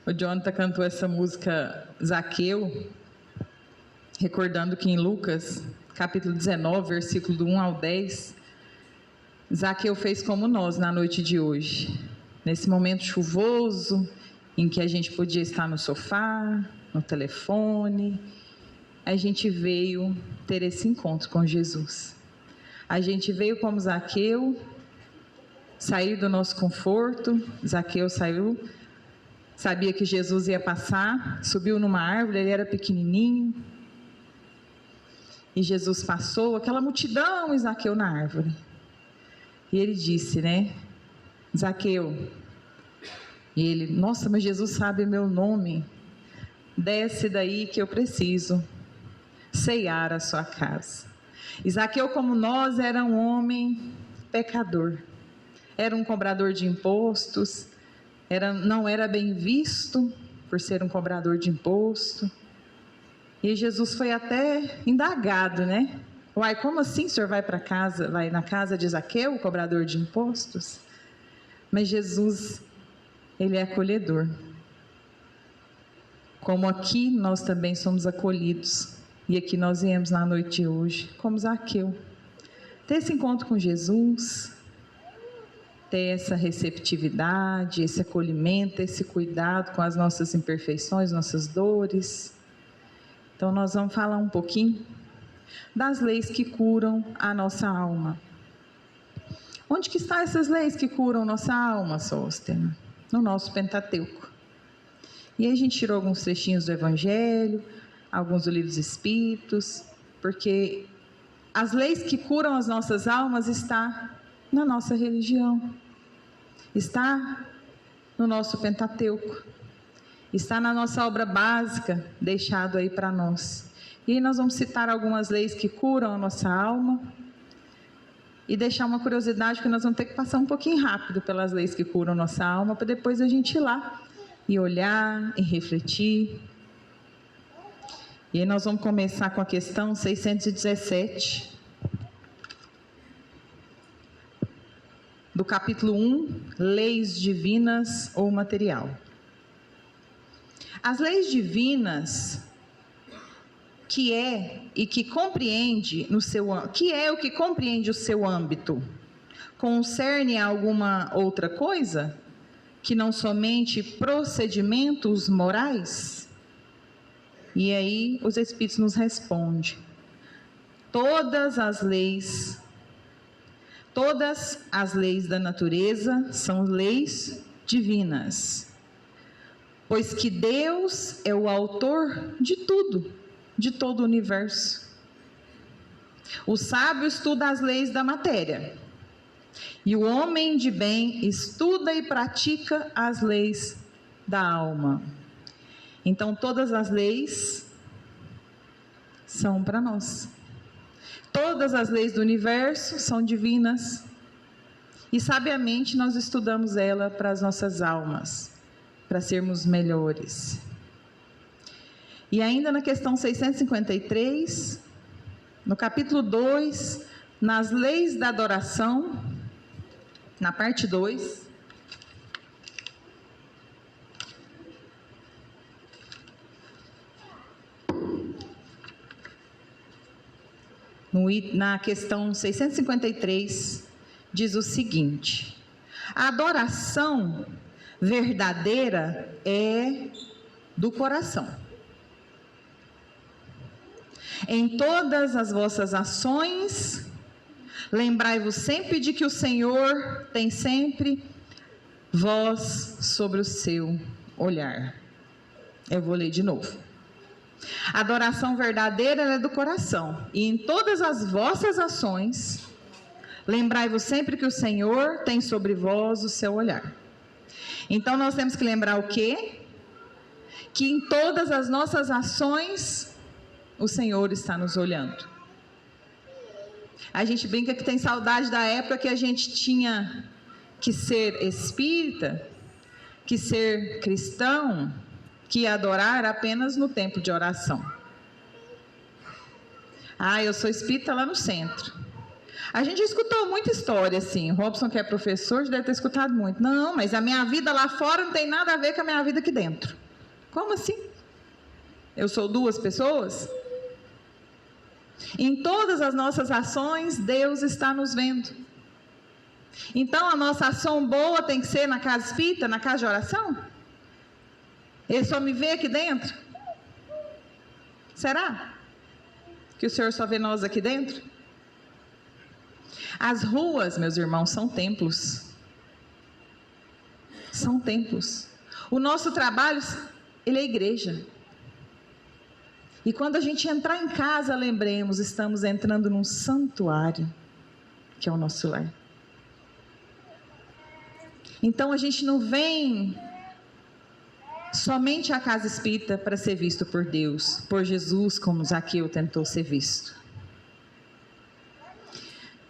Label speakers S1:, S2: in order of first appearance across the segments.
S1: O Jonathan cantou essa música Zaqueu, recordando que em Lucas, capítulo 19, versículo do 1 ao 10, Zaqueu fez como nós na noite de hoje. Nesse momento chuvoso, em que a gente podia estar no sofá, no telefone, a gente veio ter esse encontro com Jesus. A gente veio como Zaqueu, sair do nosso conforto. Zaqueu saiu, sabia que Jesus ia passar, subiu numa árvore, ele era pequenininho. E Jesus passou, aquela multidão, e Zaqueu na árvore. E ele disse, né, Zaqueu. E ele, nossa, mas Jesus sabe meu nome. Desce daí que eu preciso ceiar a sua casa. E Zaqueu, como nós, era um homem pecador. Era um cobrador de impostos. Não era bem visto por ser um cobrador de imposto. E Jesus foi até indagado, né? Uai, como assim o senhor vai para casa, vai na casa de Zaqueu, o cobrador de impostos? Mas Jesus, ele é acolhedor. Como aqui nós também somos acolhidos. E aqui nós viemos na noite de hoje, como Zaqueu. Ter esse encontro com Jesus, ter essa receptividade, esse acolhimento, esse cuidado com as nossas imperfeições, nossas dores. Então nós vamos falar um pouquinho das leis que curam a nossa alma. Onde que estão essas leis que curam nossa alma, Sósteno? No nosso Pentateuco. E aí a gente tirou alguns trechinhos do Evangelho, alguns do Livro dos Espíritos, porque as leis que curam as nossas almas estão na nossa religião, está no nosso Pentateuco, está na nossa obra básica, deixado aí para nós. E aí nós vamos citar algumas leis que curam a nossa alma, e deixar uma curiosidade, que nós vamos ter que passar um pouquinho rápido pelas leis que curam nossa alma, para depois a gente ir lá e olhar e refletir. E aí nós vamos começar com a questão 617, do capítulo 1, Leis Divinas ou Material. As leis divinas, que é o que compreende o seu âmbito, concerne a alguma outra coisa que não somente procedimentos morais? E aí os Espíritos nos respondem: todas as leis da natureza são leis divinas, pois que Deus é o autor de tudo, de todo o universo. O sábio estuda as leis da matéria, e o homem de bem estuda e pratica as leis da alma. Então todas as leis são para nós. Todas as leis do universo são divinas, e sabiamente nós estudamos ela para as nossas almas, para sermos melhores. E ainda na questão 653, no capítulo 2, nas leis da adoração, na parte 2, na questão 653, diz o seguinte: a adoração verdadeira é do coração. Em todas as vossas ações, lembrai-vos sempre de que o Senhor tem sempre vós sobre o seu olhar. Eu vou ler de novo. A adoração verdadeira é do coração. E em todas as vossas ações, lembrai-vos sempre que o Senhor tem sobre vós o seu olhar. Então nós temos que lembrar o quê? Que em todas as nossas ações, o Senhor está nos olhando. A gente brinca que tem saudade da época que a gente tinha que ser espírita, que ser cristão, que adorar apenas no tempo de oração. Eu sou espírita lá no centro. A gente já escutou muita história assim. O Robson, que é professor, já deve ter escutado muito. Não, mas a minha vida lá fora não tem nada a ver com a minha vida aqui dentro. Como assim? Eu sou duas pessoas? Em todas as nossas ações, Deus está nos vendo. Então, a nossa ação boa tem que ser na casa espírita, na casa de oração? Ele só me vê aqui dentro? Será que o Senhor só vê nós aqui dentro? As ruas, meus irmãos, são templos. São templos. O nosso trabalho, ele é igreja. E quando a gente entrar em casa, lembremos, estamos entrando num santuário, que é o nosso lar. Então a gente não vem somente à casa espírita para ser visto por Deus, por Jesus, como Zaqueu tentou ser visto.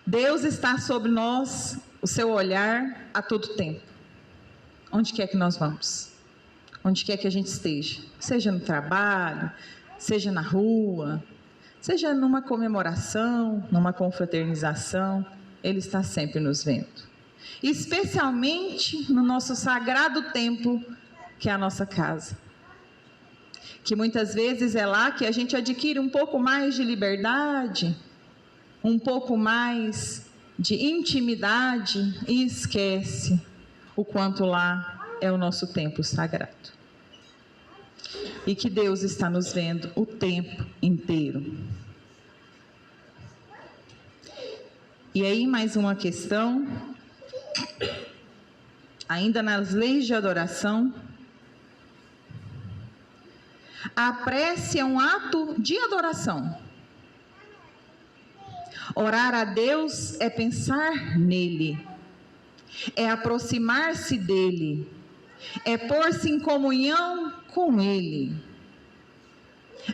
S1: Deus está sobre nós, o seu olhar a todo tempo. Onde quer que nós vamos, onde quer que a gente esteja, seja no trabalho, seja na rua, seja numa comemoração, numa confraternização, Ele está sempre nos vendo. Especialmente no nosso sagrado templo, que é a nossa casa. Que muitas vezes é lá que a gente adquire um pouco mais de liberdade, um pouco mais de intimidade e esquece o quanto lá é o nosso templo sagrado. E que Deus está nos vendo o tempo inteiro. E aí mais uma questão, ainda nas leis de adoração. A prece é um ato de adoração. Orar a Deus é pensar nele, é aproximar-se dele, é pôr-se em comunhão com Ele.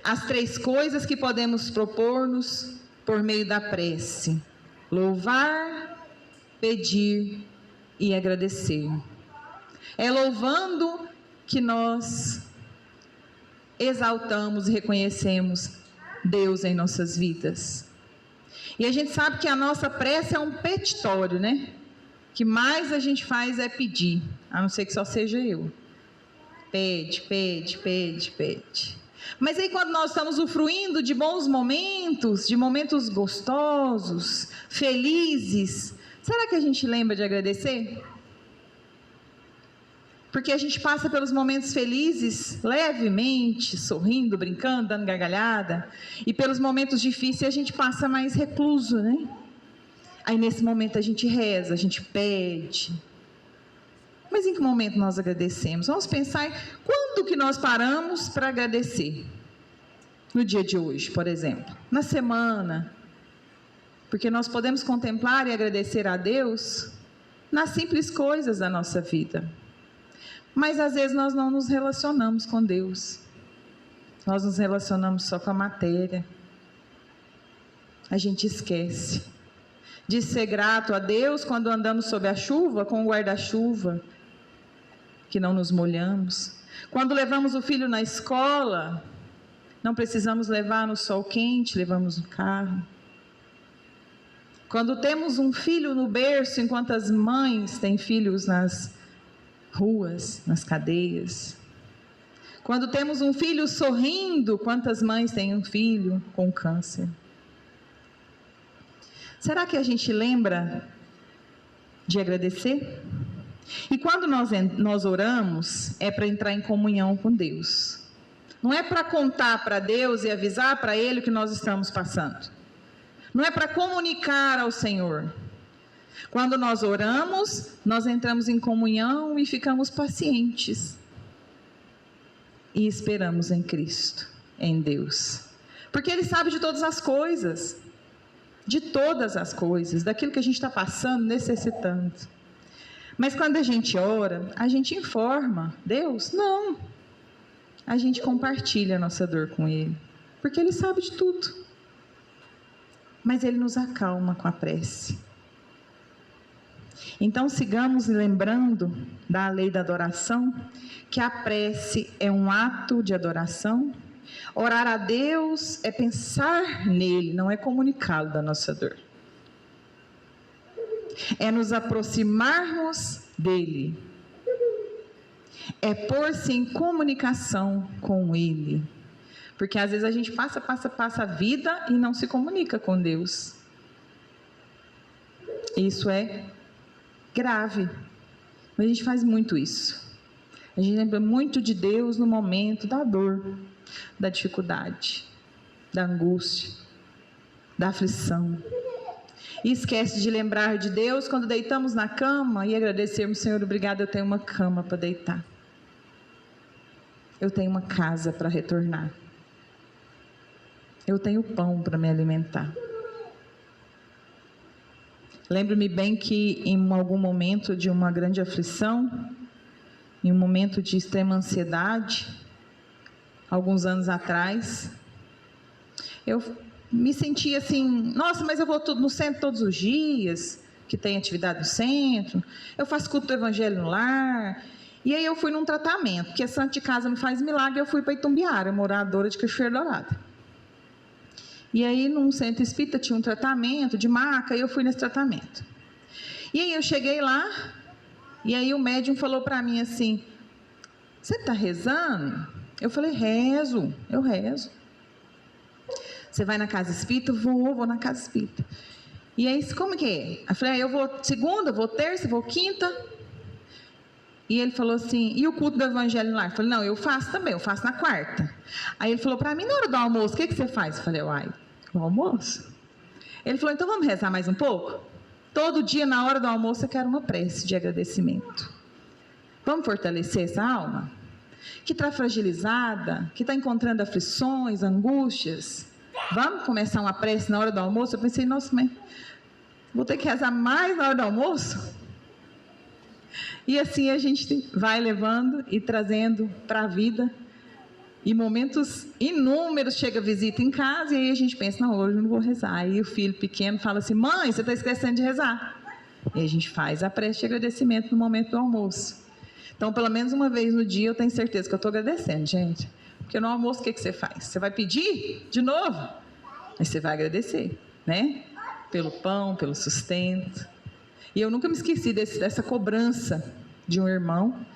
S1: As três coisas que podemos propor-nos por meio da prece: louvar, pedir e agradecer. É louvando que nós exaltamos e reconhecemos Deus em nossas vidas. E a gente sabe que a nossa prece é um petitório, né? O que mais a gente faz é pedir, a não ser que só seja eu. Pede, pede, pede, pede. Mas aí quando nós estamos usufruindo de bons momentos, de momentos gostosos, felizes, será que a gente lembra de agradecer? Porque a gente passa pelos momentos felizes levemente, sorrindo, brincando, dando gargalhada, e pelos momentos difíceis a gente passa mais recluso, né? Aí nesse momento a gente reza, a gente pede. Mas em que momento nós agradecemos? Vamos pensar quando que nós paramos para agradecer. No dia de hoje, por exemplo. Na semana. Porque nós podemos contemplar e agradecer a Deus nas simples coisas da nossa vida. Mas às vezes nós não nos relacionamos com Deus. Nós nos relacionamos só com a matéria. A gente esquece de ser grato a Deus quando andamos sob a chuva, com o guarda-chuva, que não nos molhamos. Quando levamos o filho na escola, não precisamos levar no sol quente, levamos no carro. Quando temos um filho no berço, enquanto as mães têm filhos nas ruas, nas cadeias. Quando temos um filho sorrindo, quantas mães têm um filho com câncer? Será que a gente lembra de agradecer? E quando nós oramos, é para entrar em comunhão com Deus. Não é para contar para Deus e avisar para Ele o que nós estamos passando. Não é para comunicar ao Senhor. Quando nós oramos, nós entramos em comunhão e ficamos pacientes. E esperamos em Cristo, em Deus. Porque Ele sabe de todas as coisas. De todas as coisas, daquilo que a gente está passando, necessitando. Mas quando a gente ora, a gente informa Deus? Não. A gente compartilha a nossa dor com Ele, porque Ele sabe de tudo. Mas Ele nos acalma com a prece. Então sigamos lembrando da lei da adoração, que a prece é um ato de adoração. Orar a Deus é pensar nele, não é comunicá-lo da nossa dor. é nos aproximarmos dele, é pôr-se em comunicação com ele. Porque às vezes a gente passa a vida e não se comunica com Deus. Isso é grave. Mas a gente faz muito isso. A gente lembra muito de Deus no momento da dor, da dificuldade, da angústia, da aflição. E esquece de lembrar de Deus quando deitamos na cama e agradecermos: Senhor, obrigado, eu tenho uma cama para deitar. Eu tenho uma casa para retornar. Eu tenho pão para me alimentar. Lembro-me bem que em algum momento de uma grande aflição, em um momento de extrema ansiedade, alguns anos atrás, eu me sentia assim: nossa, mas eu vou no centro todos os dias, que tem atividade no centro, eu faço culto do evangelho no lar. E aí eu fui num tratamento, porque santo de casa não faz milagre. Eu fui para Itumbiara, moradora de Cachoeira Dourada. E aí num centro espírita tinha um tratamento de maca, e eu fui nesse tratamento. E aí eu cheguei lá, e aí o médium falou para mim assim: você está rezando? Eu falei: eu rezo. Você vai na casa espírita? Vou na casa espírita. E aí, como que é? Eu falei: eu vou segunda, vou terça, vou quinta. E ele falou assim: e o culto do evangelho lá? Eu falei: não, eu faço também, eu faço na quarta. Aí ele falou para mim: na hora do almoço, o que você faz? Eu falei: uai, o almoço? Ele falou: então vamos rezar mais um pouco? Todo dia, na hora do almoço, eu quero uma prece de agradecimento. Vamos fortalecer essa alma? Que está fragilizada, que está encontrando aflições, angústias. Vamos começar uma prece na hora do almoço? Eu pensei: nossa, mas vou ter que rezar mais na hora do almoço? E assim a gente vai levando e trazendo para a vida. E momentos inúmeros chega visita em casa, e aí a gente pensa: não, hoje eu não vou rezar. Aí o filho pequeno fala assim: mãe, você está esquecendo de rezar. E a gente faz a prece de agradecimento no momento do almoço. Então, pelo menos uma vez no dia eu tenho certeza que eu estou agradecendo, gente. Porque no almoço o que você faz? Você vai pedir de novo? Aí você vai agradecer, né? Pelo pão, pelo sustento. E eu nunca me esqueci dessa cobrança de um irmão,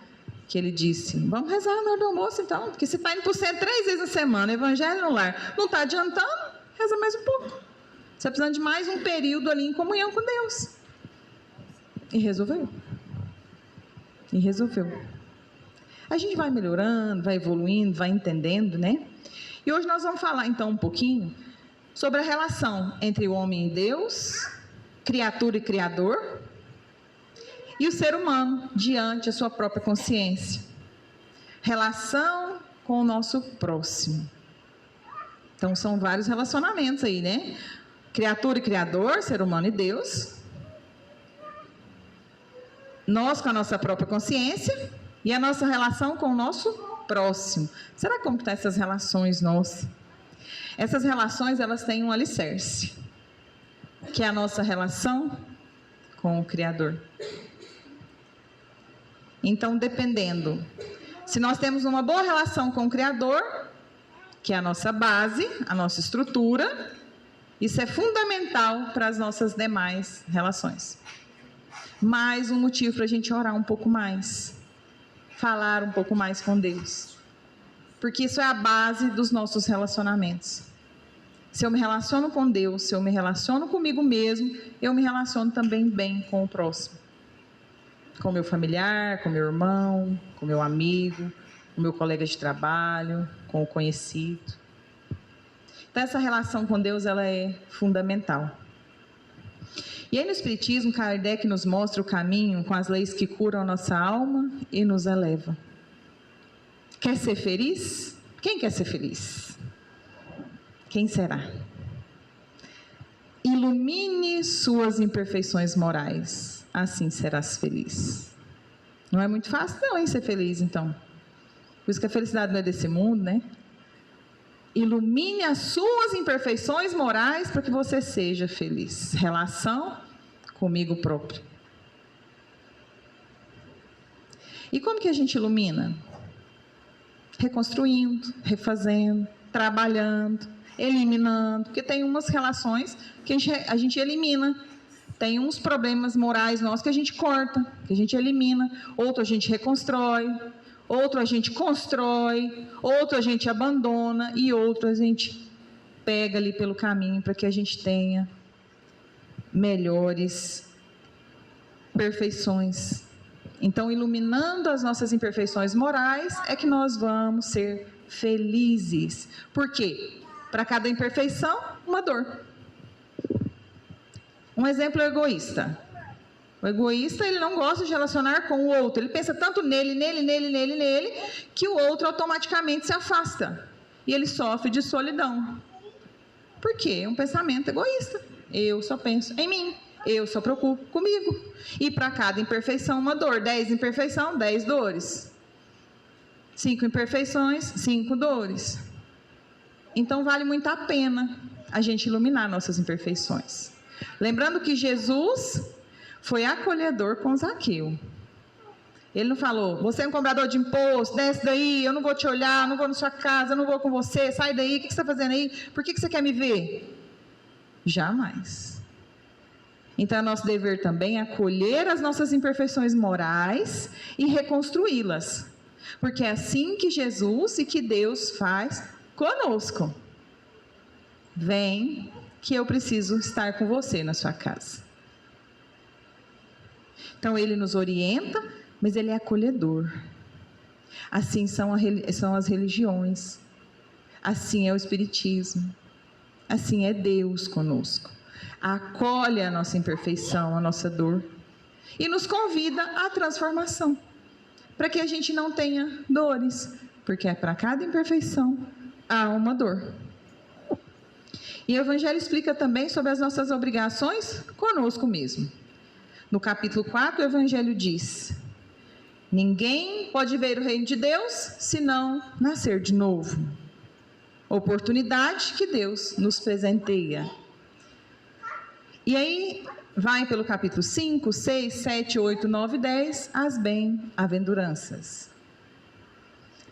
S1: que ele disse: vamos rezar na hora do almoço então, porque você está indo para o centro 3 vezes na semana, evangelho no lar, não está adiantando, reza mais um pouco. Você está precisando de mais um período ali em comunhão com Deus. E resolveu. A gente vai melhorando, vai evoluindo, vai entendendo, né? E hoje nós vamos falar então um pouquinho sobre a relação entre o homem e Deus, criatura e criador, e o ser humano diante da sua própria consciência. Relação com o nosso próximo. Então são vários relacionamentos aí, né? Criatura e criador, ser humano e Deus. Nós com a nossa própria consciência e a nossa relação com o nosso próximo. Será como estão essas relações nossas? Essas relações, elas têm um alicerce, que é a nossa relação com o Criador. Então, dependendo, se nós temos uma boa relação com o Criador, que é a nossa base, a nossa estrutura, isso é fundamental para as nossas demais relações. Mais um motivo para a gente orar um pouco mais, falar um pouco mais com Deus, porque isso é a base dos nossos relacionamentos. Se eu me relaciono com Deus, se eu me relaciono comigo mesmo, eu me relaciono também bem com o próximo, com o meu familiar, com o meu irmão, com o meu amigo, com o meu colega de trabalho, com o conhecido. Então essa relação com Deus, ela é fundamental. E aí no Espiritismo, Kardec nos mostra o caminho com as leis que curam a nossa alma e nos eleva. Quer ser feliz? Quem quer ser feliz? Quem será? Ilumine suas imperfeições morais, assim serás feliz. Não é muito fácil não, hein, ser feliz então. Por isso que a felicidade não é desse mundo, né? Ilumine as suas imperfeições morais para que você seja feliz. Relação comigo próprio. E como que a gente ilumina? Reconstruindo, refazendo, trabalhando, eliminando. Porque tem umas relações que a gente elimina tem uns problemas morais nossos que a gente corta, que a gente elimina, outro a gente reconstrói, outro a gente constrói, outro a gente abandona e outro a gente pega ali pelo caminho para que a gente tenha melhores perfeições. Então, iluminando as nossas imperfeições morais, é que nós vamos ser felizes. Por quê? Para cada imperfeição, uma dor. Um exemplo é o egoísta. O egoísta, ele não gosta de relacionar com o outro. Ele pensa tanto nele, que o outro automaticamente se afasta. E ele sofre de solidão. Por quê? É um pensamento egoísta. Eu só penso em mim. Eu só preocupo comigo. E para cada imperfeição, uma dor. 10 imperfeições, 10 dores. 5 imperfeições, 5 dores. Então, vale muito a pena a gente iluminar nossas imperfeições. Lembrando que Jesus foi acolhedor com Zaqueu. Ele não falou, você é um cobrador de imposto, desce daí, eu não vou te olhar, não vou na sua casa, eu não vou com você, sai daí, o que você está fazendo aí? Por que você quer me ver? Jamais. Então, é nosso dever também acolher as nossas imperfeições morais e reconstruí-las. Porque é assim que Jesus e que Deus faz conosco. Vem que eu preciso estar com você na sua casa. Então, Ele nos orienta, mas Ele é acolhedor. Assim são as religiões. Assim é o Espiritismo. Assim é Deus conosco. Acolhe a nossa imperfeição, a nossa dor. E nos convida à transformação. Para que a gente não tenha dores. Porque para cada imperfeição há uma dor. E o Evangelho explica também sobre as nossas obrigações conosco mesmo. No capítulo 4, o Evangelho diz: ninguém pode ver o reino de Deus se não nascer de novo. Oportunidade que Deus nos presenteia. E aí, vai pelo capítulo 5, 6, 7, 8, 9 e 10, as bem-aventuranças.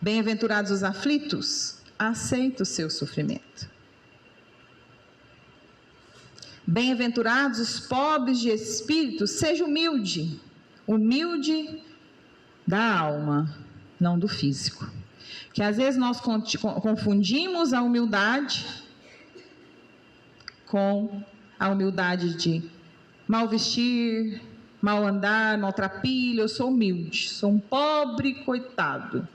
S1: Bem-aventurados os aflitos, aceita o seu sofrimento. Bem-aventurados os pobres de espírito, seja humilde. Humilde da alma, não do físico. Que às vezes nós confundimos a humildade com a humildade de mal vestir, mal andar, maltrapilho. Eu sou humilde, sou um pobre coitado.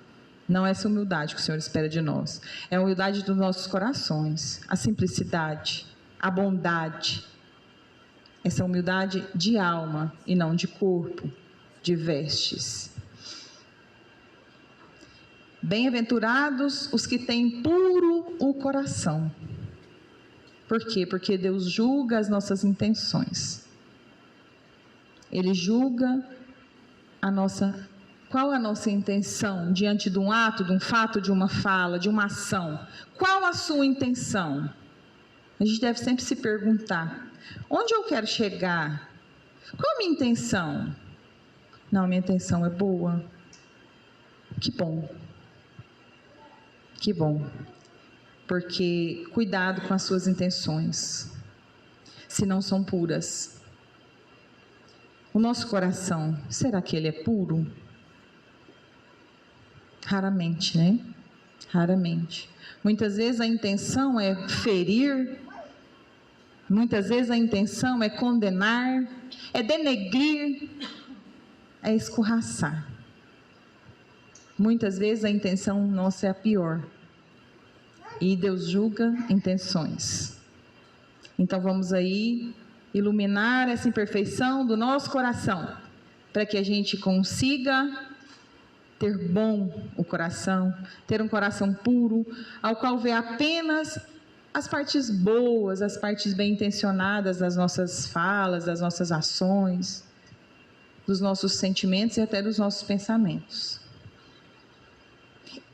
S1: Não é essa humildade que o Senhor espera de nós. É a humildade dos nossos corações, a simplicidade, a bondade. Essa humildade de alma e não de corpo, de vestes. Bem-aventurados os que têm puro o coração. Por quê? Porque Deus julga as nossas intenções. Ele julga qual a nossa intenção diante de um ato, de um fato, de uma fala, de uma ação. Qual a sua intenção? A gente deve sempre se perguntar, onde eu quero chegar? Qual a minha intenção? Não, minha intenção é boa. Que bom. Que bom. Porque cuidado com as suas intenções, se não são puras. O nosso coração, será que ele é puro? Raramente, né? Raramente. Muitas vezes a intenção é ferir, muitas vezes a intenção é condenar, é denegrir, é escorraçar. Muitas vezes a intenção nossa é a pior. E Deus julga intenções. Então vamos aí iluminar essa imperfeição do nosso coração, para que a gente consiga ter bom o coração, ter um coração puro, ao qual vê apenas as partes boas, as partes bem intencionadas das nossas falas, das nossas ações, dos nossos sentimentos e até dos nossos pensamentos.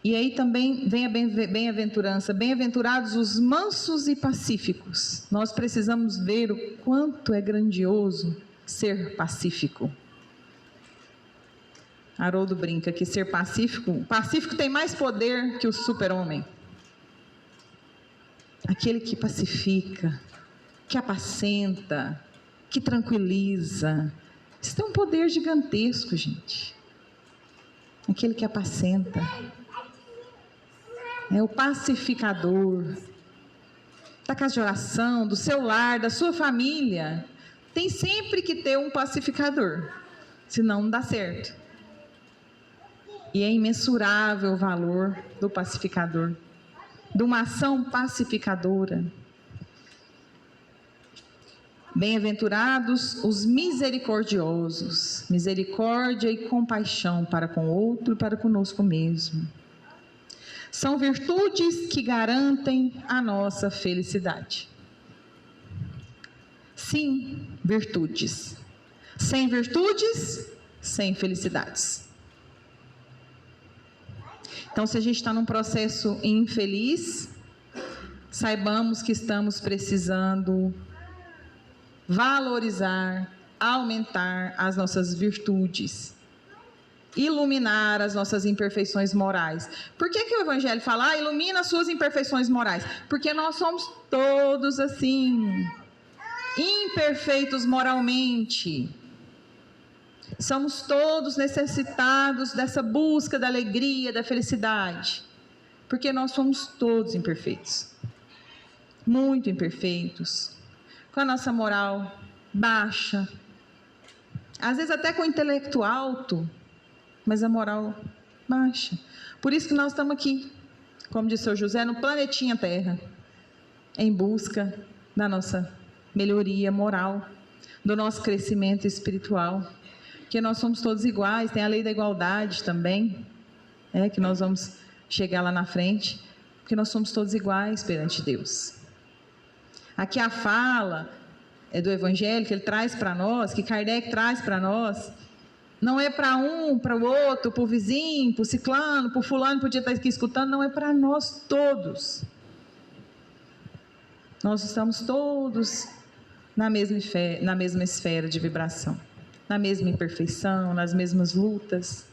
S1: E aí também vem a bem-aventurança. Bem-aventurados os mansos e pacíficos. Nós precisamos ver o quanto é grandioso ser pacífico. Haroldo brinca que ser pacífico tem mais poder que o super-homem. Aquele que pacifica, que apacenta, que tranquiliza. Isso tem um poder gigantesco, gente. Aquele que apacenta. É o pacificador. Da casa de oração, do seu lar, da sua família. Tem sempre que ter um pacificador. Senão não dá certo. E é imensurável o valor do pacificador. De uma ação pacificadora. Bem-aventurados os misericordiosos, misericórdia e compaixão para com o outro e para conosco mesmo. São virtudes que garantem a nossa felicidade. Sim, virtudes. Sem virtudes, sem felicidades. Então, se a gente está num processo infeliz, saibamos que estamos precisando valorizar, aumentar as nossas virtudes, iluminar as nossas imperfeições morais. Por que o Evangelho fala, ilumina as suas imperfeições morais? Porque nós somos todos assim, imperfeitos moralmente. Somos todos necessitados dessa busca da alegria, da felicidade. Porque nós somos todos imperfeitos. Muito imperfeitos. Com a nossa moral baixa. Às vezes até com o intelecto alto, mas a moral baixa. Por isso que nós estamos aqui, como disse o José, no planetinha Terra, em busca da nossa melhoria moral, do nosso crescimento espiritual. Porque nós somos todos iguais, tem a lei da igualdade também, que nós vamos chegar lá na frente, porque nós somos todos iguais perante Deus. Aqui a fala do Evangelho que ele traz para nós, que Kardec traz para nós, não é para um, para o outro, para o vizinho, para o ciclano, para o fulano que podia estar aqui escutando, não, é para nós todos. Nós estamos todos na mesma esfera de vibração, na mesma imperfeição, nas mesmas lutas.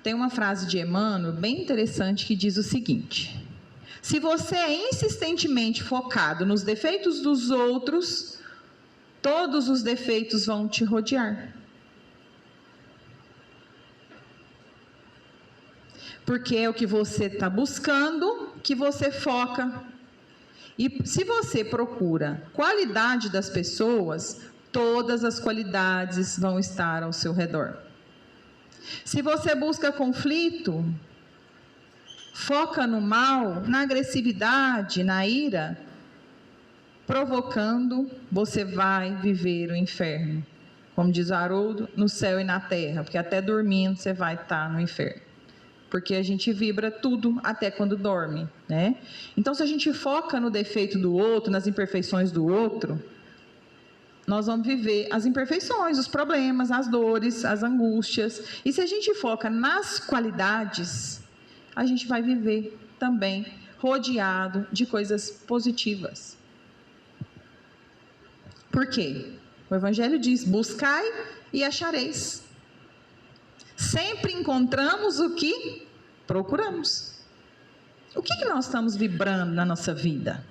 S1: Tem uma frase de Emmanuel bem interessante que diz o seguinte: se você é insistentemente focado nos defeitos dos outros, todos os defeitos vão te rodear. Porque é o que você está buscando, que você foca. E se você procura qualidade das pessoas, todas as qualidades vão estar ao seu redor. Se você busca conflito, foca no mal, na agressividade, na ira, provocando, você vai viver o inferno. Como diz o Haroldo, no céu e na terra, porque até dormindo você vai estar no inferno. Porque a gente vibra tudo até quando dorme, né? Então, se a gente foca no defeito do outro, nas imperfeições do outro, nós vamos viver as imperfeições, os problemas, as dores, as angústias. E se a gente foca nas qualidades, a gente vai viver também rodeado de coisas positivas. Por quê? O Evangelho diz, buscai e achareis. Sempre encontramos o que procuramos. O que nós estamos vibrando na nossa vida?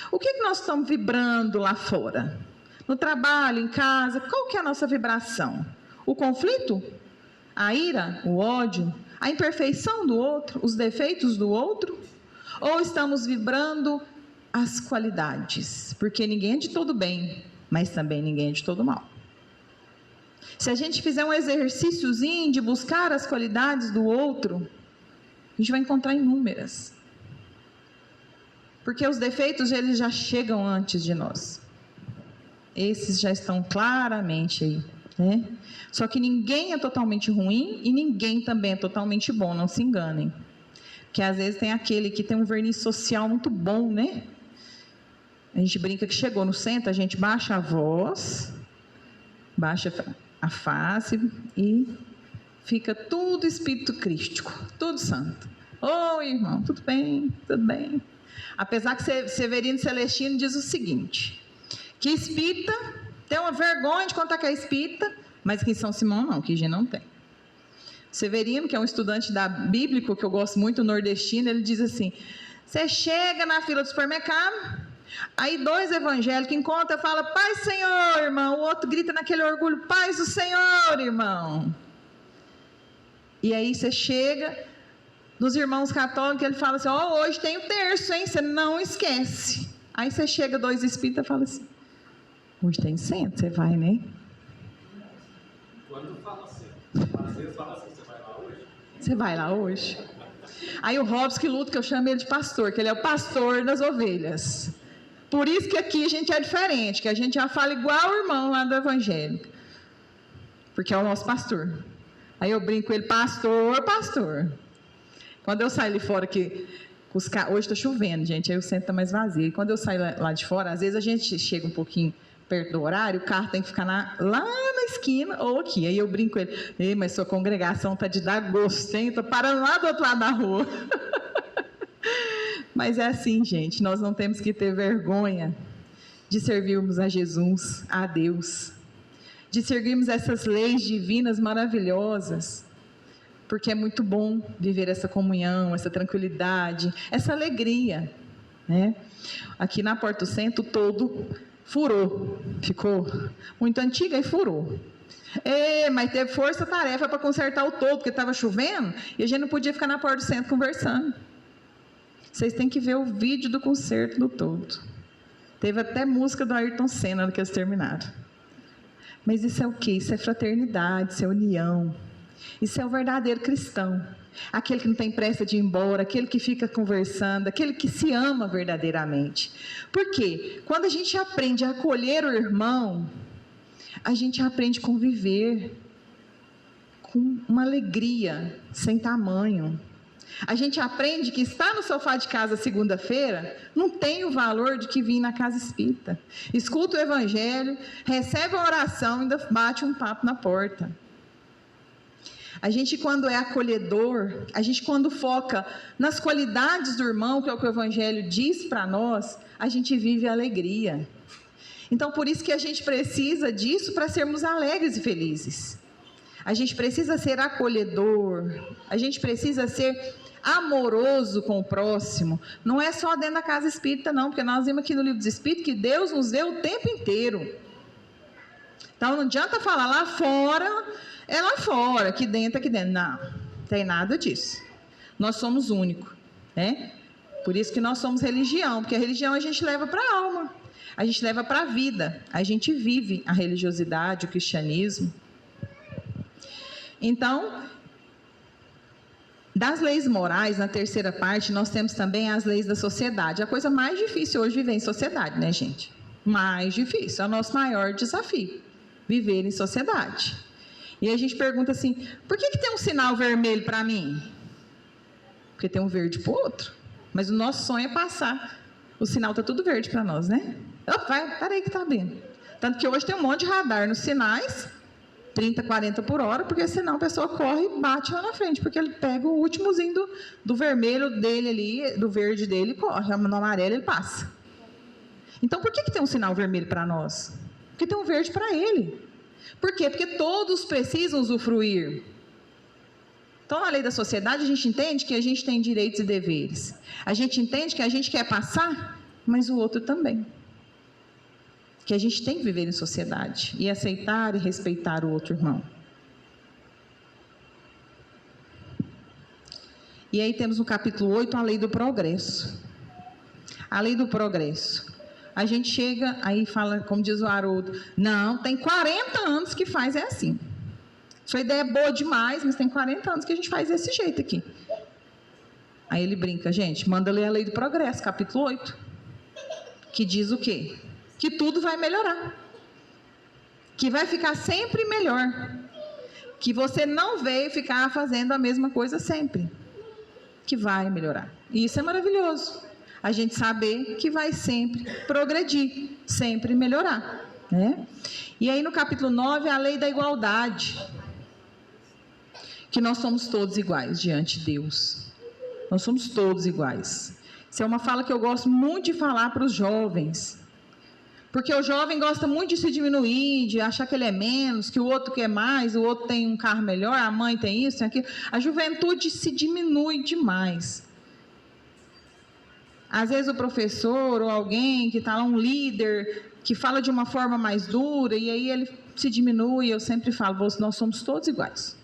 S1: O que nós estamos vibrando lá fora? No trabalho, em casa, qual que é a nossa vibração? O conflito? A ira? O ódio? A imperfeição do outro? Os defeitos do outro? Ou estamos vibrando as qualidades? Porque ninguém é de todo bem, mas também ninguém é de todo mal. Se a gente fizer um exercíciozinho de buscar as qualidades do outro, a gente vai encontrar inúmeras. Porque os defeitos, eles já chegam antes de nós. Esses já estão claramente aí, né? Só que ninguém é totalmente ruim e ninguém também é totalmente bom, não se enganem. Porque às vezes tem aquele que tem um verniz social muito bom, né? A gente brinca que chegou no centro, a gente baixa a voz, baixa a face e fica tudo espírito crístico, tudo santo. Oi, irmão, tudo bem, tudo bem. Apesar que Severino Celestino diz o seguinte, que espírita tem uma vergonha de contar que é espírita, mas que em São Simão não, que já não tem. Severino, que é um estudante bíblico, que eu gosto muito, nordestino, ele diz assim: você chega na fila do supermercado, aí 2 evangélicos encontram e falam, paz Senhor, irmão. O outro grita naquele orgulho, paz do Senhor, irmão. E aí você chega nos irmãos católicos, ele fala assim, hoje tem o terço, hein? Você não esquece. Aí você chega 2 espíritas e fala assim, hoje tem centro, você vai, né?
S2: Quando fala assim, às vezes fala assim, você vai lá hoje?
S1: Você vai lá hoje? Aí o Robson que luta, que eu chamo ele de pastor, que ele é o pastor das ovelhas. Por isso que aqui a gente é diferente, que a gente já fala igual o irmão lá do evangelho. Porque é o nosso pastor. Aí eu brinco com ele, pastor. Quando eu saio ali fora, que hoje está chovendo, gente, aí o centro está mais vazio. E quando eu saio lá de fora, às vezes a gente chega um pouquinho perto do horário, o carro tem que ficar lá na esquina ou aqui. Aí eu brinco com ele, ei, mas sua congregação está de dar gosto, hein? Estou parando lá do outro lado da rua. Mas é assim, gente, nós não temos que ter vergonha de servirmos a Jesus, a Deus, de seguirmos essas leis divinas maravilhosas, porque é muito bom viver essa comunhão, essa tranquilidade, essa alegria, né? Aqui na Porta do Centro, todo furou, ficou muito antiga e furou. Mas teve força-tarefa para consertar o todo, porque estava chovendo, e a gente não podia ficar na Porta do Centro conversando. Vocês têm que ver o vídeo do concerto do todo. Teve até música do Ayrton Senna que eles terminaram. Mas isso é o quê? Isso é fraternidade, isso é união. Isso é o verdadeiro cristão. Aquele que não tem pressa de ir embora, aquele que fica conversando, aquele que se ama verdadeiramente. Por quê? Quando a gente aprende a acolher o irmão, a gente aprende a conviver com uma alegria sem tamanho. A gente aprende que estar no sofá de casa segunda-feira não tem o valor de que vir na casa espírita. Escuta o evangelho, recebe a oração e ainda bate um papo na porta. A gente, quando é acolhedor, a gente, quando foca nas qualidades do irmão, que é o que o evangelho diz para nós, a gente vive a alegria. Então, por isso que a gente precisa disso para sermos alegres e felizes. A gente precisa ser acolhedor, a gente precisa ser amoroso com o próximo. Não é só dentro da casa espírita, não, porque nós vimos aqui no livro dos Espíritos que Deus nos vê o tempo inteiro. Então, não adianta falar lá fora, é lá fora, aqui dentro, aqui dentro. Não, tem nada disso. Nós somos únicos, né? Por isso que nós somos religião, porque a religião a gente leva para a alma, a gente leva para a vida, a gente vive a religiosidade, o cristianismo. Então, das leis morais, na terceira parte, nós temos também as leis da sociedade. A coisa mais difícil hoje é viver em sociedade, né, gente? Mais difícil, é o nosso maior desafio, viver em sociedade. E a gente pergunta assim, por que tem um sinal vermelho para mim? Porque tem um verde para o outro. Mas o nosso sonho é passar. O sinal está tudo verde para nós, né? Peraí que está abrindo. Tanto que hoje tem um monte de radar nos sinais, 30, 40 por hora, porque senão a pessoa corre e bate lá na frente, porque ele pega o últimozinho do vermelho dele ali, do verde dele, e corre, no amarelo ele passa. Então, por que tem um sinal vermelho para nós? Porque tem um verde para ele. Por quê? Porque todos precisam usufruir. Então, na lei da sociedade, a gente entende que a gente tem direitos e deveres. A gente entende que a gente quer passar, mas o outro também. Que a gente tem que viver em sociedade e aceitar e respeitar o outro irmão. E aí temos no capítulo 8 a lei do progresso. A lei do progresso. A gente chega, aí fala, como diz o Haroldo, não, tem 40 anos que faz é assim. Sua ideia é boa demais, mas tem 40 anos que a gente faz desse jeito aqui. Aí ele brinca, gente, manda ler a lei do progresso, capítulo 8. Que diz o quê? Que tudo vai melhorar, que vai ficar sempre melhor, que você não veio ficar fazendo a mesma coisa sempre, que vai melhorar. E isso é maravilhoso, a gente saber que vai sempre progredir, sempre melhorar, né? E aí no capítulo 9, a lei da igualdade, que nós somos todos iguais diante de Deus, nós somos todos iguais. Isso é uma fala que eu gosto muito de falar para os jovens, Porque o jovem gosta muito de se diminuir, de achar que ele é menos, que o outro quer mais, o outro tem um carro melhor, a mãe tem isso, tem aquilo. A juventude se diminui demais. Às vezes o professor ou alguém que está lá, um líder, que fala de uma forma mais dura, e aí ele se diminui. Eu sempre falo, nós somos todos iguais.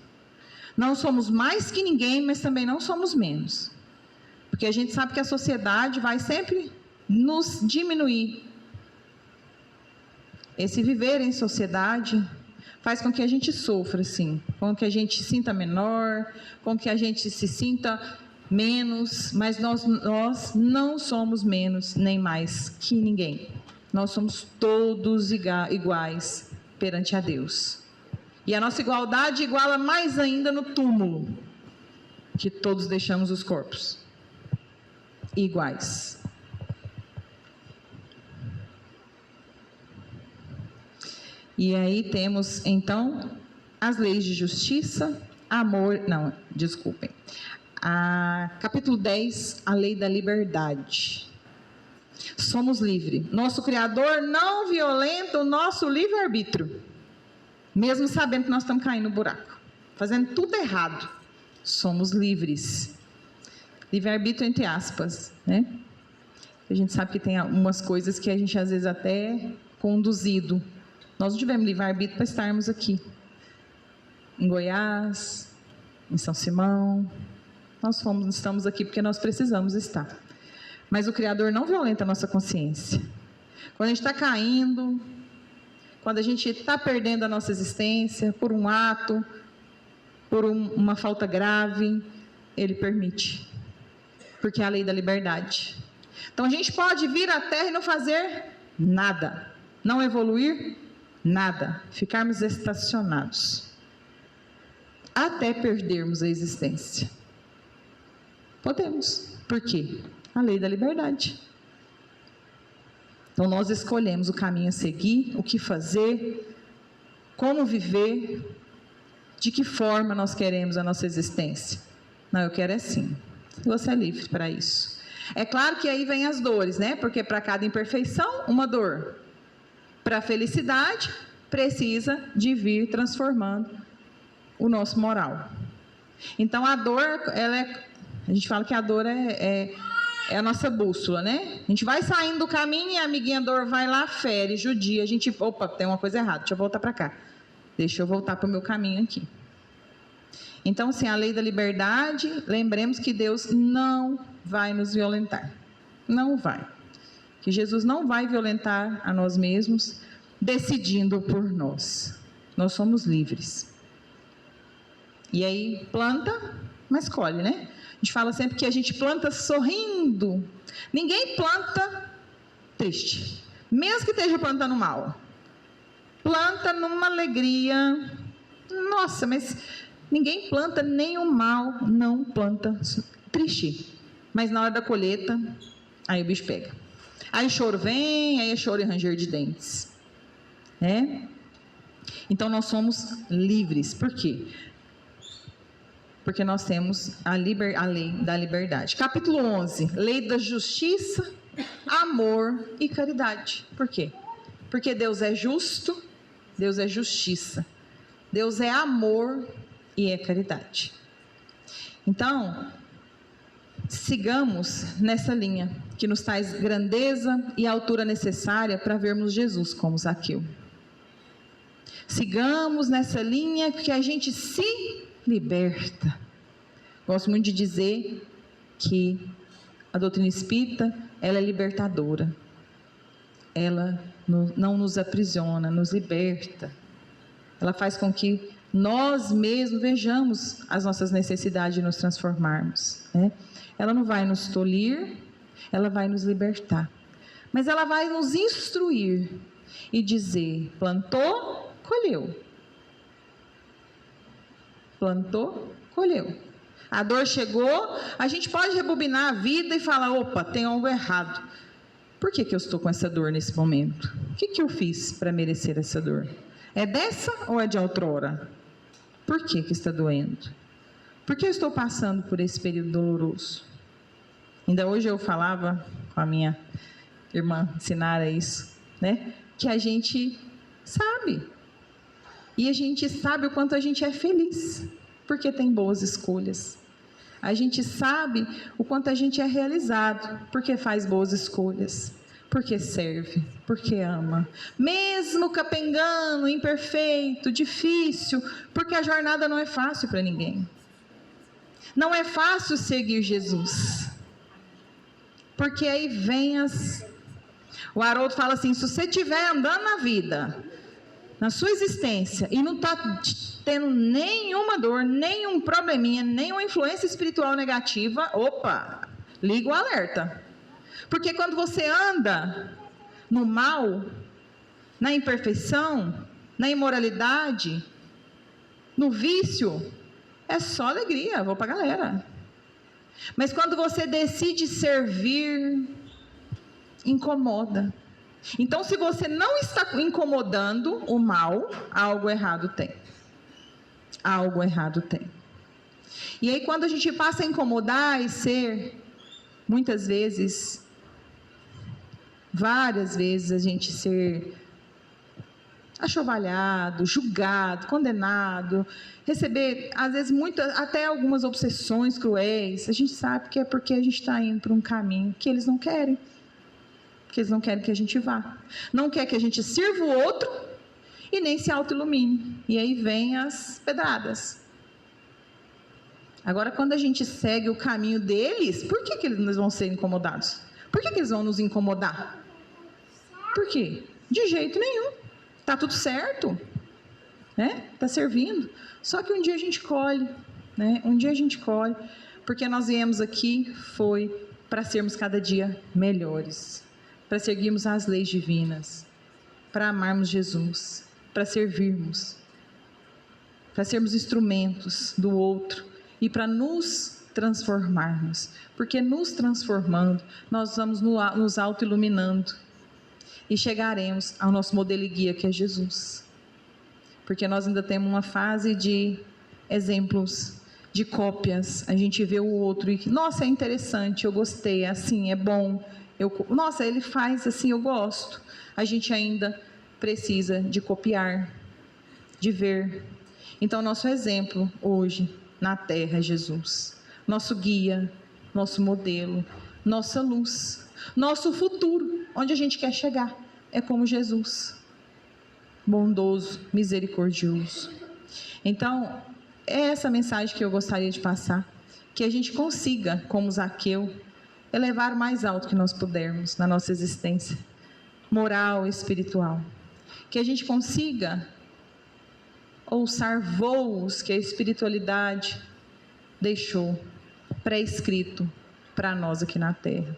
S1: Não somos mais que ninguém, mas também não somos menos. Porque a gente sabe que a sociedade vai sempre nos diminuir. Esse viver em sociedade faz com que a gente sofra, sim. Com que a gente se sinta menor, com que a gente se sinta menos, mas nós não somos menos nem mais que ninguém. Nós somos todos iguais perante a Deus. E a nossa igualdade iguala mais ainda no túmulo, que todos deixamos os corpos iguais. E aí temos, então, as leis de justiça, amor... Não, desculpem. Capítulo 10, a lei da liberdade. Somos livres. Nosso Criador não violenta o nosso livre-arbítrio. Mesmo sabendo que nós estamos caindo no buraco. Fazendo tudo errado. Somos livres. Livre-arbítrio entre aspas, né? A gente sabe que tem algumas coisas que a gente às vezes até é conduzido. Nós não tivemos livre-arbítrio para estarmos aqui. Em Goiás, em São Simão. Nós estamos aqui porque nós precisamos estar. Mas o Criador não violenta a nossa consciência. Quando a gente está caindo, quando a gente está perdendo a nossa existência por um ato, por uma falta grave, Ele permite. Porque é a lei da liberdade. Então a gente pode vir à Terra e não fazer nada. Não evoluir nada. Ficarmos estacionados. Até perdermos a existência. Podemos. Por quê? A lei da liberdade. Então nós escolhemos o caminho a seguir, o que fazer, como viver, de que forma nós queremos a nossa existência. Não, eu quero assim. Você é livre para isso. É claro que aí vem as dores, né? Porque para cada imperfeição, uma dor. Para a felicidade, precisa de vir transformando o nosso moral. Então a dor, a gente fala que a dor é a nossa bússola, né? A gente vai saindo do caminho e a amiguinha dor vai lá, fere, judia. A gente, opa, tem uma coisa errada, deixa eu voltar para cá. Deixa eu voltar para o meu caminho aqui. Então, assim, a lei da liberdade, lembremos que Deus não vai nos violentar. Não vai. Que Jesus não vai violentar a nós mesmos, decidindo por nós. Nós somos livres. E aí, planta, mas colhe, né? A gente fala sempre que a gente planta sorrindo. Ninguém planta triste. Mesmo que esteja plantando mal. Planta numa alegria. Nossa, mas ninguém planta nenhum mal, não planta triste. Mas na hora da colheita, aí o bicho pega. Aí choro vem, aí é choro e ranger de dentes. Né? Então nós somos livres. Por quê? Porque nós temos a lei da liberdade. Capítulo 11, lei da justiça, amor e caridade. Por quê? Porque Deus é justo, Deus é justiça. Deus é amor e é caridade. Então, sigamos nessa linha que nos traz grandeza e altura necessária para vermos Jesus como Zaqueu. Sigamos nessa linha que a gente se liberta. Gosto muito de dizer que a doutrina espírita, ela é libertadora. Ela não nos aprisiona, nos liberta. Ela faz com que nós mesmos vejamos as nossas necessidades de nos transformarmos. Né? Ela não vai nos tolir, ela vai nos libertar. Mas ela vai nos instruir e dizer, plantou, colheu. Plantou, colheu. A dor chegou, a gente pode rebobinar a vida e falar, opa, tem algo errado. Por que eu estou com essa dor nesse momento? O que eu fiz para merecer essa dor? É dessa ou é de outrora? Por que está doendo? Por que eu estou passando por esse período doloroso? Ainda hoje eu falava com a minha irmã Sinara isso. né? Que a gente sabe. E a gente sabe o quanto a gente é feliz, porque tem boas escolhas. A gente sabe o quanto a gente é realizado, porque faz boas escolhas, porque serve, porque ama. Mesmo capengando, imperfeito, difícil, porque a jornada não é fácil para ninguém. Não é fácil seguir Jesus. Porque aí vem o Haroldo fala assim, se você estiver andando na vida, na sua existência, e não está tendo nenhuma dor, nenhum probleminha, nenhuma influência espiritual negativa, opa, liga o alerta. Porque quando você anda no mal, na imperfeição, na imoralidade, no vício, é só alegria, vou para a galera. Mas quando você decide servir, incomoda. Então, se você não está incomodando o mal, algo errado tem. Algo errado tem. E aí, quando a gente passa a incomodar e ser, muitas vezes, várias vezes, a gente ser achovalhado, julgado, condenado, receber, às vezes, até algumas obsessões cruéis, a gente sabe que é porque a gente está indo para um caminho que eles não querem. Porque eles não querem que a gente vá. Não quer que a gente sirva o outro e nem se auto-ilumine. E aí vem as pedradas. Agora, quando a gente segue o caminho deles, por que eles vão ser incomodados? Por que eles vão nos incomodar? Por quê? De jeito nenhum. Está tudo certo. Né? Está servindo. Só que um dia a gente colhe. Né? Um dia a gente colhe. Porque nós viemos aqui foi para sermos cada dia melhores. Para seguirmos as leis divinas, para amarmos Jesus, para servirmos, para sermos instrumentos do outro e para nos transformarmos, porque nos transformando, nós vamos nos auto-iluminando e chegaremos ao nosso modelo e guia, que é Jesus, porque nós ainda temos uma fase de exemplos, de cópias. A gente vê o outro e, nossa, é interessante, eu gostei, é assim, é bom. Nossa, ele faz assim, eu gosto. A gente ainda precisa de copiar, de ver. Então, nosso exemplo hoje na terra é Jesus. Nosso guia, nosso modelo, nossa luz, nosso futuro, onde a gente quer chegar, é como Jesus. Bondoso, misericordioso. Então, é essa mensagem que eu gostaria de passar. Que a gente consiga, como Zaqueu, elevar o mais alto que nós pudermos na nossa existência moral e espiritual. Que a gente consiga alçar voos que a espiritualidade deixou pré-escrito para nós aqui na Terra.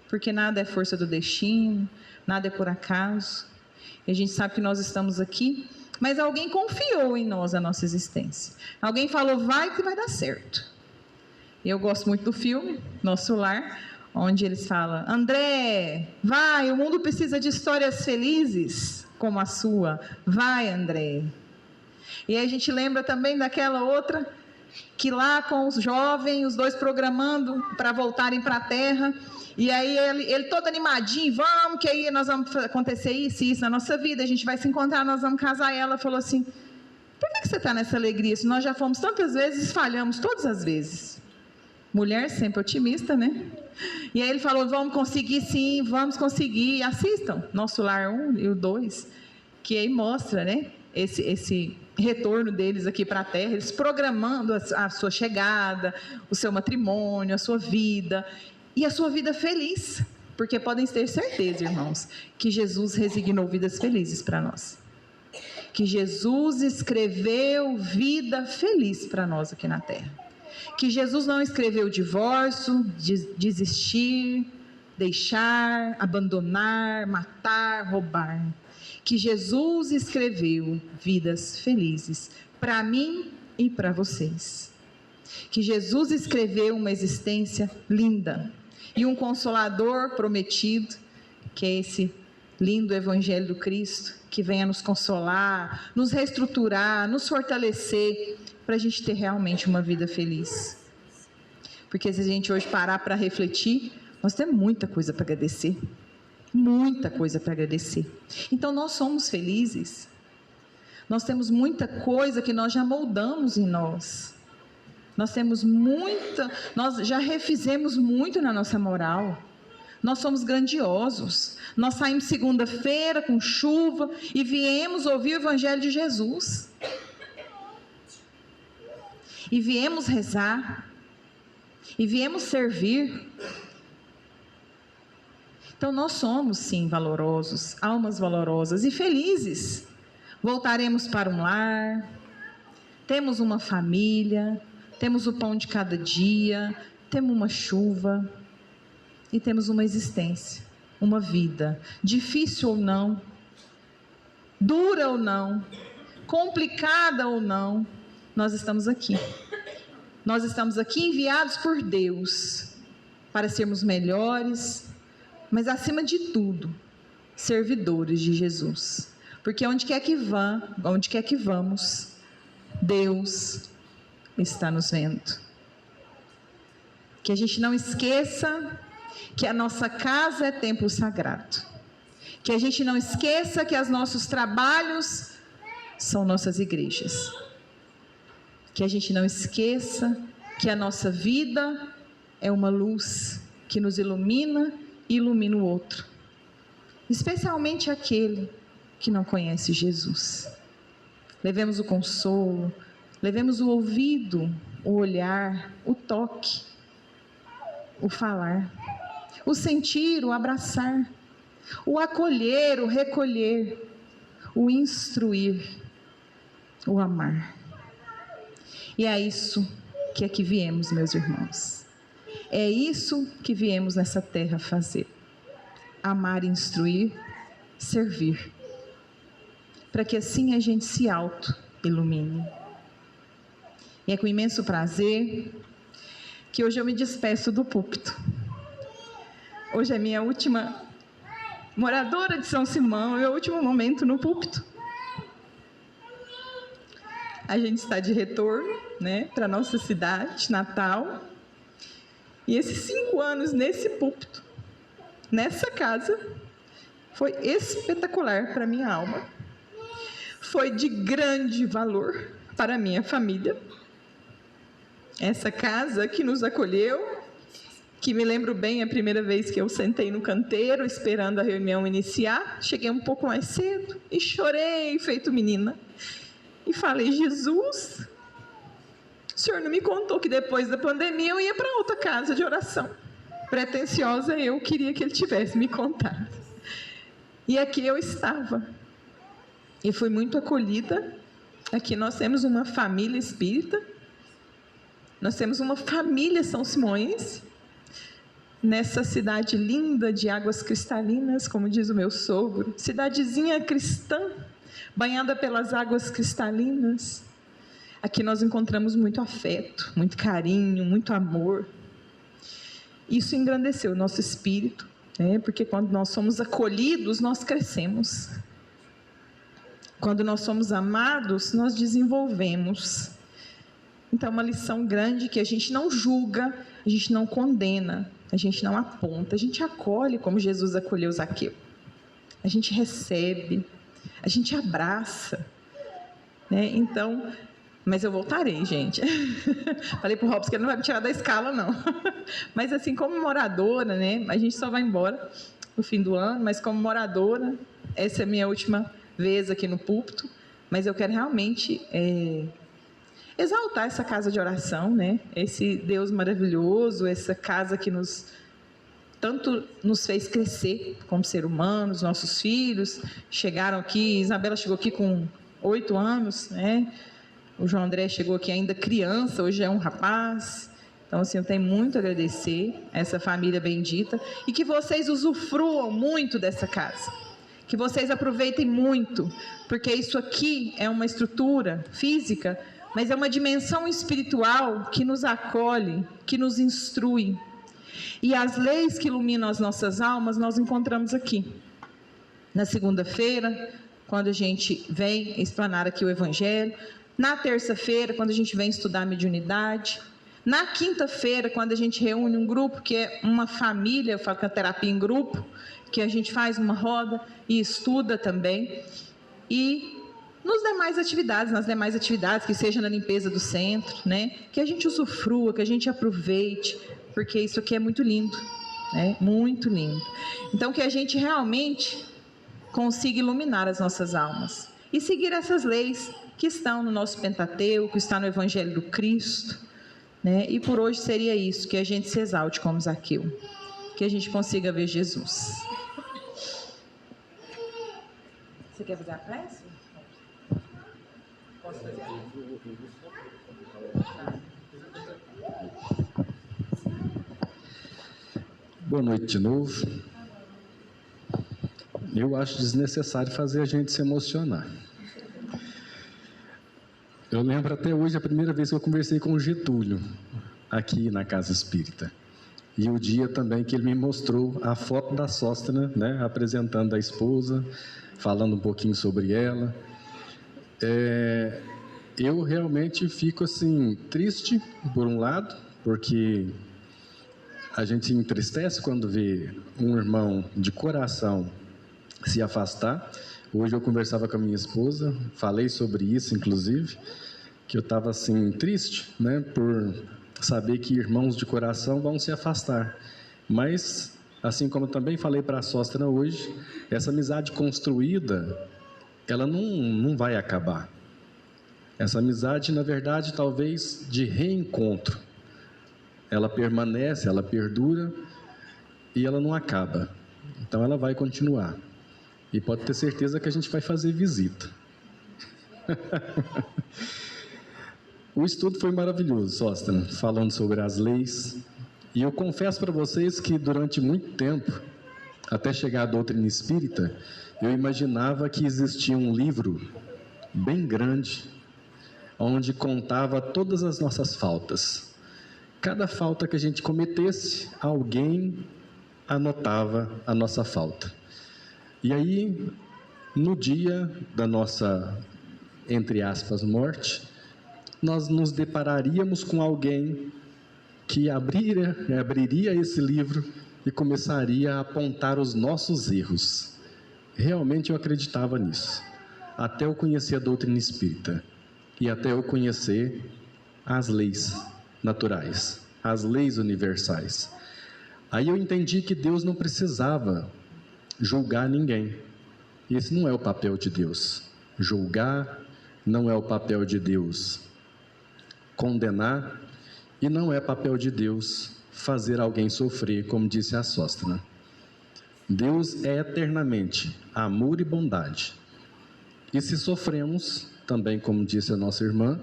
S1: Porque nada é força do destino, nada é por acaso. E a gente sabe que nós estamos aqui, mas alguém confiou em nós a nossa existência. Alguém falou, vai que vai dar certo. Eu gosto muito do filme, Nosso Lar, onde eles falam, André, vai, o mundo precisa de histórias felizes como a sua. Vai, André. E aí a gente lembra também daquela outra, que lá com os jovens, os dois programando para voltarem para a terra, e aí ele todo animadinho, vamos, que aí nós vamos acontecer isso na nossa vida, a gente vai se encontrar, nós vamos casar. E ela falou assim, por que você está nessa alegria? Se nós já fomos tantas vezes, falhamos todas as vezes. Mulher sempre otimista, né? E aí ele falou, vamos conseguir sim, vamos conseguir. Assistam Nosso Lar 1 e o 2, que aí mostra, né? Esse retorno deles aqui para a Terra, eles programando a sua chegada, o seu matrimônio, a sua vida, e a sua vida feliz. Porque podem ter certeza, irmãos, que Jesus resignou vidas felizes para nós. Que Jesus escreveu vida feliz para nós aqui na Terra. Que Jesus não escreveu divórcio, desistir, deixar, abandonar, matar, roubar. Que Jesus escreveu vidas felizes para mim e para vocês. Que Jesus escreveu uma existência linda e um consolador prometido, que é esse lindo Evangelho do Cristo, que venha nos consolar, nos reestruturar, nos fortalecer, para a gente ter realmente uma vida feliz. Porque se a gente hoje parar para refletir, nós temos muita coisa para agradecer. muita coisa para agradecer. Então, nós somos felizes. Nós temos muita coisa que nós já moldamos em nós. Nós já refizemos muito na nossa moral. Nós somos grandiosos. Nós saímos segunda-feira com chuva e viemos ouvir o Evangelho de Jesus. E viemos rezar. E viemos servir. Então nós somos sim valorosos, almas valorosas e felizes. Voltaremos para um lar, temos uma família, temos o pão de cada dia, temos uma chuva e temos uma existência, uma vida, difícil ou não, dura ou não, complicada ou não, nós estamos aqui. Nós estamos aqui enviados por Deus para sermos melhores, mas acima de tudo, servidores de Jesus. Porque onde quer que vamos, Deus está nos vendo. Que a gente não esqueça que a nossa casa é templo sagrado. Que a gente não esqueça que os nossos trabalhos são nossas igrejas. Que a gente não esqueça que a nossa vida é uma luz que nos ilumina e ilumina o outro. Especialmente aquele que não conhece Jesus. Levemos o consolo, levemos o ouvido, o olhar, o toque, o falar, o sentir, o abraçar, o acolher, o recolher, o instruir, o amar. E é isso que aqui viemos, meus irmãos. É isso que viemos nessa terra fazer. Amar, instruir, servir. Para que assim a gente se auto-ilumine. E é com imenso prazer que hoje eu me despeço do púlpito. Hoje é minha última moradora de São Simão, meu último momento no púlpito. A gente está de retorno, né, para a nossa cidade natal. E esses 5 anos nesse púlpito, nessa casa, foi espetacular para a minha alma. Foi de grande valor para a minha família. Essa casa que nos acolheu, que me lembro bem a primeira vez que eu sentei no canteiro, esperando a reunião iniciar, cheguei um pouco mais cedo e chorei, feito menina. E falei, Jesus, o Senhor não me contou que depois da pandemia eu ia para outra casa de oração. Pretensiosa eu queria que Ele tivesse me contado. E aqui eu estava. E fui muito acolhida. Aqui nós temos uma família espírita. Nós temos uma família São Simões. Nessa cidade linda de águas cristalinas, como diz o meu sogro. Cidadezinha cristã, banhada pelas águas cristalinas. Aqui nós encontramos muito afeto, muito carinho, muito amor. Isso engrandeceu o nosso espírito, né? Porque quando nós somos acolhidos, nós crescemos. Quando nós somos amados, nós desenvolvemos. Então, é uma lição grande que a gente não julga, a gente não condena, a gente não aponta, a gente acolhe como Jesus acolheu Zaqueu. A gente recebe, a gente abraça, né? Então, mas eu voltarei, gente. Falei para o Robson que ele não vai me tirar da escala, não. Mas assim, como moradora, né? A gente só vai embora no fim do ano, mas como moradora, essa é a minha última vez aqui no púlpito, mas eu quero realmente exaltar essa casa de oração, né? Esse Deus maravilhoso, essa casa que tanto nos fez crescer como ser humanos, nossos filhos chegaram aqui, Isabela chegou aqui com 8 anos, né? O João André chegou aqui ainda criança, hoje é um rapaz. Então, assim, eu tenho muito a agradecer a essa família bendita e que vocês usufruam muito dessa casa. Que vocês aproveitem muito, porque isso aqui é uma estrutura física, mas é uma dimensão espiritual que nos acolhe, que nos instrui. E as leis que iluminam as nossas almas, nós encontramos aqui. Na segunda-feira, quando a gente vem explanar aqui o Evangelho. Na terça-feira, quando a gente vem estudar a mediunidade. Na quinta-feira, quando a gente reúne um grupo, que é uma família, eu falo que é terapia em grupo, que a gente faz uma roda e estuda também. E nas demais atividades, que seja na limpeza do centro, né? Que a gente usufrua, que a gente aproveite, porque isso aqui é muito lindo, né? Muito lindo. Então, que a gente realmente consiga iluminar as nossas almas e seguir essas leis que estão no nosso Pentateuco, que está no Evangelho do Cristo, né? E por hoje seria isso, que a gente se exalte como Zaqueu, que a gente consiga ver Jesus. Você quer fazer a prece? Posso fazer?
S3: Boa noite de novo. Eu acho desnecessário fazer a gente se emocionar. Eu lembro até hoje a primeira vez que eu conversei com o Getúlio, aqui na Casa Espírita. E o dia também que ele me mostrou a foto da Sóstena, né, apresentando a esposa, falando um pouquinho sobre ela. Eu realmente fico assim, triste, por um lado, porque a gente se entristece quando vê um irmão de coração se afastar. Hoje eu conversava com a minha esposa, falei sobre isso, inclusive, que eu estava assim, triste, né, por saber que irmãos de coração vão se afastar. Mas, assim como eu também falei para a Sóstena hoje, essa amizade construída, ela não vai acabar. Essa amizade, na verdade, talvez de reencontro, ela permanece, ela perdura e ela não acaba. Então, ela vai continuar. E pode ter certeza que a gente vai fazer visita. O estudo foi maravilhoso, Sóstena, falando sobre as leis. E eu confesso para vocês que durante muito tempo, até chegar à doutrina espírita, eu imaginava que existia um livro bem grande, onde contava todas as nossas faltas. Cada falta que a gente cometesse, alguém anotava a nossa falta. E aí, no dia da nossa, entre aspas, morte, nós nos depararíamos com alguém que abriria esse livro e começaria a apontar os nossos erros. Realmente eu acreditava nisso, até eu conhecer a doutrina espírita e até eu conhecer as leis naturais, as leis universais. Aí eu entendi que Deus não precisava julgar ninguém. Esse não é o papel de Deus. Julgar não é o papel de Deus. Condenar, e não é papel de Deus fazer alguém sofrer, como disse a Sóstena. Deus é eternamente amor e bondade. E se sofremos, também como disse a nossa irmã,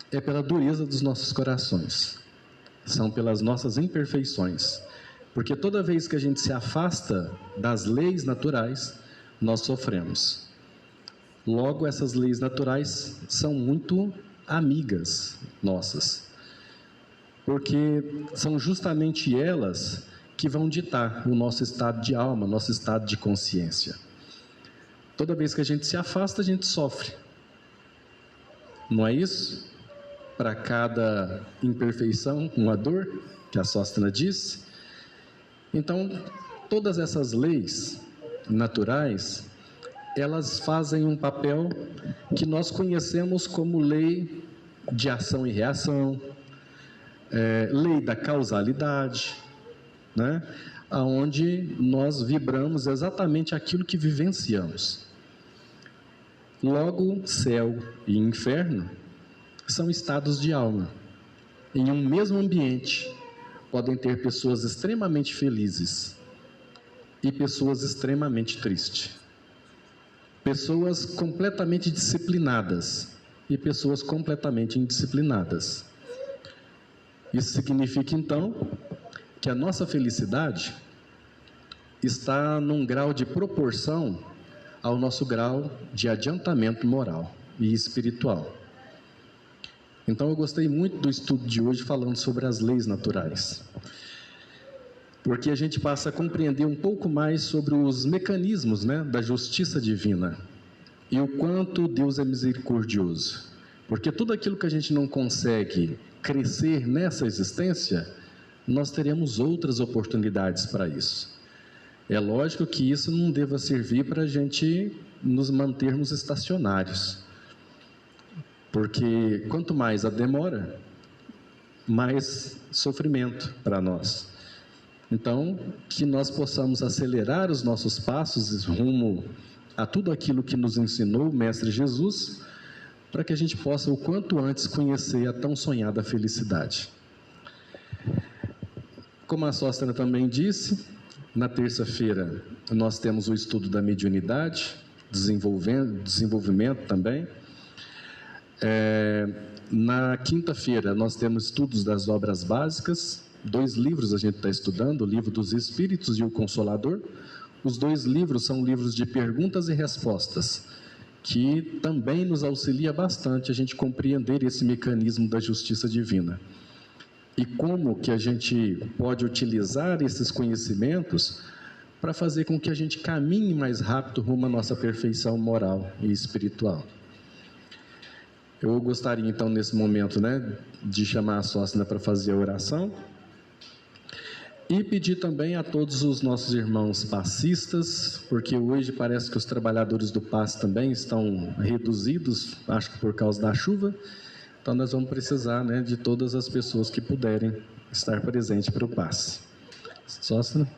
S3: é pela dureza dos nossos corações. São pelas nossas imperfeições. Porque toda vez que a gente se afasta das leis naturais, nós sofremos. Logo, essas leis naturais são muito amigas nossas, porque são justamente elas que vão ditar o nosso estado de alma, nosso estado de consciência. Toda vez que a gente se afasta, a gente sofre. Não é isso? Para cada imperfeição, uma dor, que a Sóstena disse. Então, todas essas leis naturais, elas fazem um papel que nós conhecemos como lei de ação e reação, lei da causalidade, né? Onde nós vibramos exatamente aquilo que vivenciamos. Logo, céu e inferno são estados de alma. Em um mesmo ambiente, podem ter pessoas extremamente felizes e pessoas extremamente tristes. Pessoas completamente disciplinadas e pessoas completamente indisciplinadas. Isso significa, então, que a nossa felicidade está num grau de proporção ao nosso grau de adiantamento moral e espiritual. Então, eu gostei muito do estudo de hoje falando sobre as leis naturais, porque a gente passa a compreender um pouco mais sobre os mecanismos, né, da justiça divina e o quanto Deus é misericordioso. Porque tudo aquilo que a gente não consegue crescer nessa existência, nós teremos outras oportunidades para isso. É lógico que isso não deva servir para a gente nos mantermos estacionários, porque quanto mais a demora, mais sofrimento para nós. Então, que nós possamos acelerar os nossos passos rumo a tudo aquilo que nos ensinou o Mestre Jesus, para que a gente possa o quanto antes conhecer a tão sonhada felicidade. Como a Sóstena também disse, na terça-feira nós temos o estudo da mediunidade, desenvolvimento também. Na quinta-feira nós temos estudos das obras básicas, 2 livros a gente está estudando, o Livro dos Espíritos e o Consolador. Os 2 livros são livros de perguntas e respostas, que também nos auxilia bastante a gente compreender esse mecanismo da justiça divina. E como que a gente pode utilizar esses conhecimentos para fazer com que a gente caminhe mais rápido rumo à nossa perfeição moral e espiritual. Eu gostaria, então, nesse momento, de chamar a Sóstena para fazer a oração e pedir também a todos os nossos irmãos passistas, porque hoje parece que os trabalhadores do passe também estão reduzidos, acho que por causa da chuva, então nós vamos precisar, de todas as pessoas que puderem estar presentes para o passe. Sóstena?